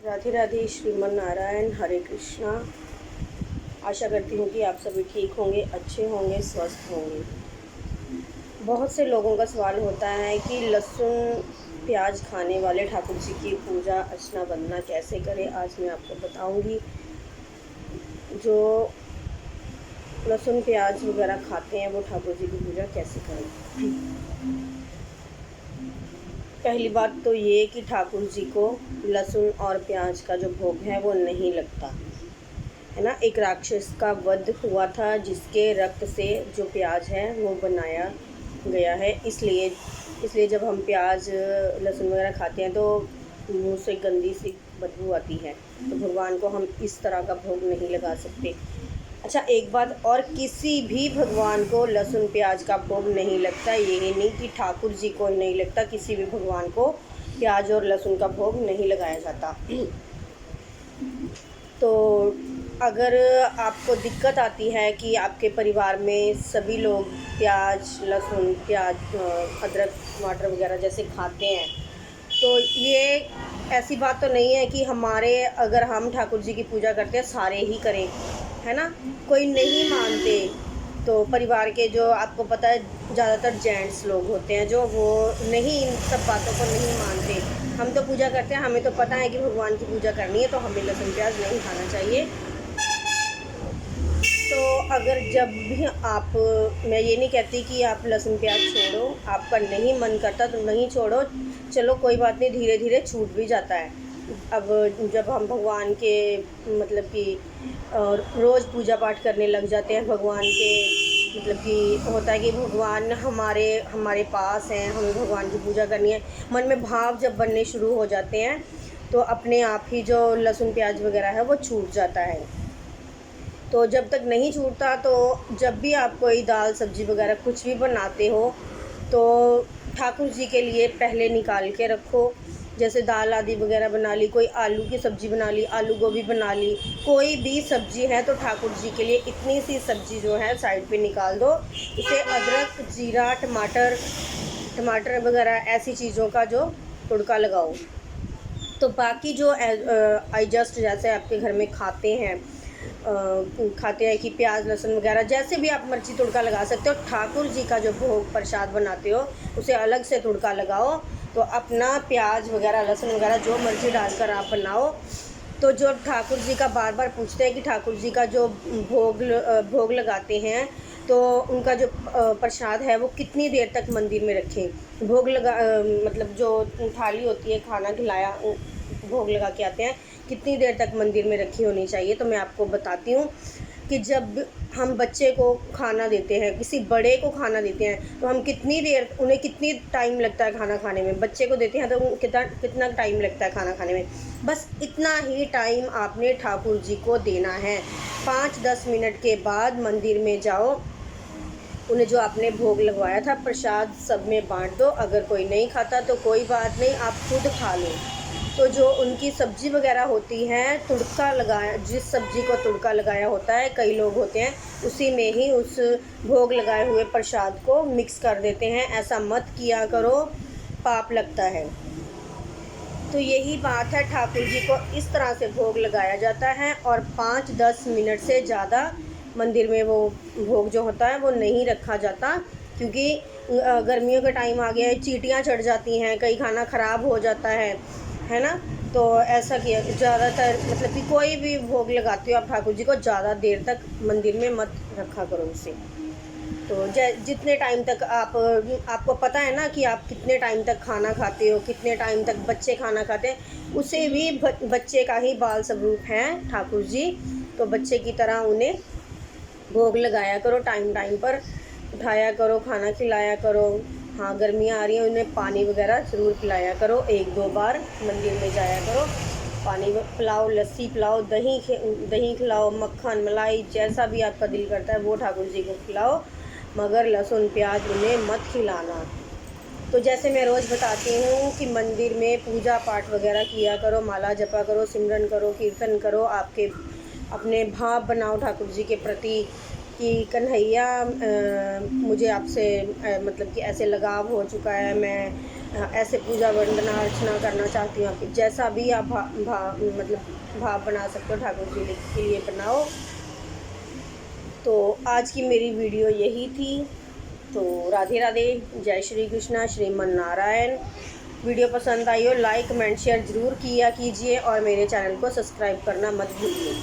राधे राधे, श्रीमन नारायण, हरे कृष्णा। आशा करती हूँ कि आप सभी ठीक होंगे, अच्छे होंगे, स्वस्थ होंगे। बहुत से लोगों का सवाल होता है कि लहसुन प्याज खाने वाले ठाकुर जी की पूजा अर्चना वंदना कैसे करें। आज मैं आपको बताऊंगी। जो लहसुन प्याज वगैरह खाते हैं वो ठाकुर जी की पूजा कैसे करें। पहली बात तो ये कि ठाकुर जी को लहसुन और प्याज का जो भोग है वो नहीं लगता है ना। एक राक्षस का वध हुआ था जिसके रक्त से जो प्याज है वो बनाया गया है। इसलिए जब हम प्याज लहसुन वगैरह खाते हैं तो मुंह से गंदी सी बदबू आती है, तो भगवान को हम इस तरह का भोग नहीं लगा सकते। अच्छा, एक बात और, किसी भी भगवान को लहसुन प्याज का भोग नहीं लगता। यही नहीं कि ठाकुर जी को नहीं लगता, किसी भी भगवान को प्याज और लहसुन का भोग नहीं लगाया जाता। तो अगर आपको दिक्कत आती है कि आपके परिवार में सभी लोग प्याज लहसुन अदरक टमाटर वगैरह जैसे खाते हैं, तो ये ऐसी बात तो नहीं है कि अगर हम ठाकुर जी की पूजा करते हैं सारे ही करें, है ना। कोई नहीं मानते तो परिवार के, जो आपको पता है ज़्यादातर जेंट्स लोग होते हैं जो वो नहीं, इन सब बातों को नहीं मानते। हम तो पूजा करते हैं, हमें तो पता है कि भगवान की पूजा करनी है, तो हमें लहसुन प्याज नहीं खाना चाहिए। तो अगर जब भी आप, मैं ये नहीं कहती कि आप लहसुन प्याज छोड़ो, आपका नहीं मन करता तो नहीं छोड़ो, चलो कोई बात नहीं, धीरे धीरे छूट भी जाता है। अब जब हम भगवान के मतलब कि रोज़ पूजा पाठ करने लग जाते हैं भगवान के, मतलब कि होता है कि भगवान हमारे पास हैं, हमें भगवान की पूजा करनी है, मन में भाव जब बनने शुरू हो जाते हैं तो अपने आप ही जो लहसुन प्याज वगैरह है वो छूट जाता है। तो जब तक नहीं छूटता, तो जब भी आप कोई दाल सब्ज़ी वगैरह कुछ भी बनाते हो तो ठाकुर जी के लिए पहले निकाल के रखो। जैसे दाल आदि वगैरह बना ली, कोई आलू की सब्ज़ी बना ली, आलू गोभी बना ली, कोई भी सब्ज़ी है तो ठाकुर जी के लिए इतनी सी सब्ज़ी जो है साइड पे निकाल दो। इसे अदरक जीरा टमाटर वगैरह ऐसी चीज़ों का जो तड़का लगाओ। तो बाकी जो जैसे आपके घर में खाते हैं कि प्याज लहसुन वगैरह जैसे भी आप मर्जी तड़का लगा सकते हो। ठाकुर जी का जो भोग प्रसाद बनाते हो उसे अलग से तड़का लगाओ। तो अपना प्याज वगैरह लहसुन वगैरह जो मर्जी डालकर आप बनाओ। तो जो ठाकुर जी का बार बार पूछते हैं कि ठाकुर जी का जो भोग लगाते हैं तो उनका जो प्रसाद है वो कितनी देर तक मंदिर में रखें। मतलब जो थाली होती है खाना खिलाया भोग लगा के आते हैं, कितनी देर तक मंदिर में रखी होनी चाहिए। तो मैं आपको बताती हूँ कि जब हम बच्चे को खाना देते हैं, किसी बड़े को खाना देते हैं, तो हम उन्हें कितनी टाइम लगता है खाना खाने में। बच्चे को देते हैं तो कितना टाइम लगता है खाना खाने में, बस इतना ही टाइम आपने ठाकुर जी को देना है। 5-10 मिनट के बाद मंदिर में जाओ, उन्हें जो आपने भोग लगवाया था प्रसाद सब में बांट दो। अगर कोई नहीं खाता तो कोई बात नहीं, आप खुद खा लो। तो जो उनकी सब्ज़ी वगैरह होती है, तड़का लगाया, जिस सब्ज़ी को तड़का लगाया होता है, कई लोग होते हैं उसी में ही उस भोग लगाए हुए प्रसाद को मिक्स कर देते हैं। ऐसा मत किया करो, पाप लगता है। तो यही बात है, ठाकुर जी को इस तरह से भोग लगाया जाता है और 5-10 मिनट से ज़्यादा मंदिर में वो भोग जो होता है वो नहीं रखा जाता। क्योंकि गर्मियों का टाइम आ गया है, चींटियाँ चढ़ जाती हैं, कई खाना ख़राब हो जाता है ना। तो ऐसा किया ज़्यादातर, मतलब कि कोई भी भोग लगाते हो आप ठाकुर जी को, ज़्यादा देर तक मंदिर में मत रखा करो उसे। तो जितने टाइम तक आपको पता है ना कि आप कितने टाइम तक खाना खाते हो, कितने टाइम तक बच्चे खाना खाते हैं, उसे भी बच्चे का ही बाल स्वरूप हैं ठाकुर जी। तो बच्चे की तरह उन्हें भोग लगाया करो, टाइम टाइम पर उठाया करो, खाना खिलाया करो। हाँ, गर्मियाँ आ रही हैं, उन्हें पानी वगैरह ज़रूर पिलाया करो। 1-2 बार मंदिर में जाया करो, पानी पिलाओ, लस्सी पिलाओ, दही खिलाओ, मक्खन मलाई जैसा भी आपका दिल करता है वो ठाकुर जी को खिलाओ, मगर लहसुन प्याज उन्हें मत खिलाना। तो जैसे मैं रोज़ बताती हूँ कि मंदिर में पूजा पाठ वगैरह किया करो, माला जपा करो, सिमरन करो, कीर्तन करो, अपने भाव बनाओ ठाकुर जी के प्रति कि कन्हैया, मुझे आपसे मतलब कि ऐसे लगाव हो चुका है, मैं ऐसे पूजा वंदना अर्चना करना चाहती हूँ आपकी, जैसा भी आप मतलब भाव बना सकते हो ठाकुर जी के लिए बनाओ। तो आज की मेरी वीडियो यही थी। तो राधे राधे, जय श्री कृष्णा, श्रीमन नारायण। वीडियो पसंद आई हो लाइक कमेंट शेयर ज़रूर किया कीजिए और मेरे चैनल को सब्सक्राइब करना मत भूलिए।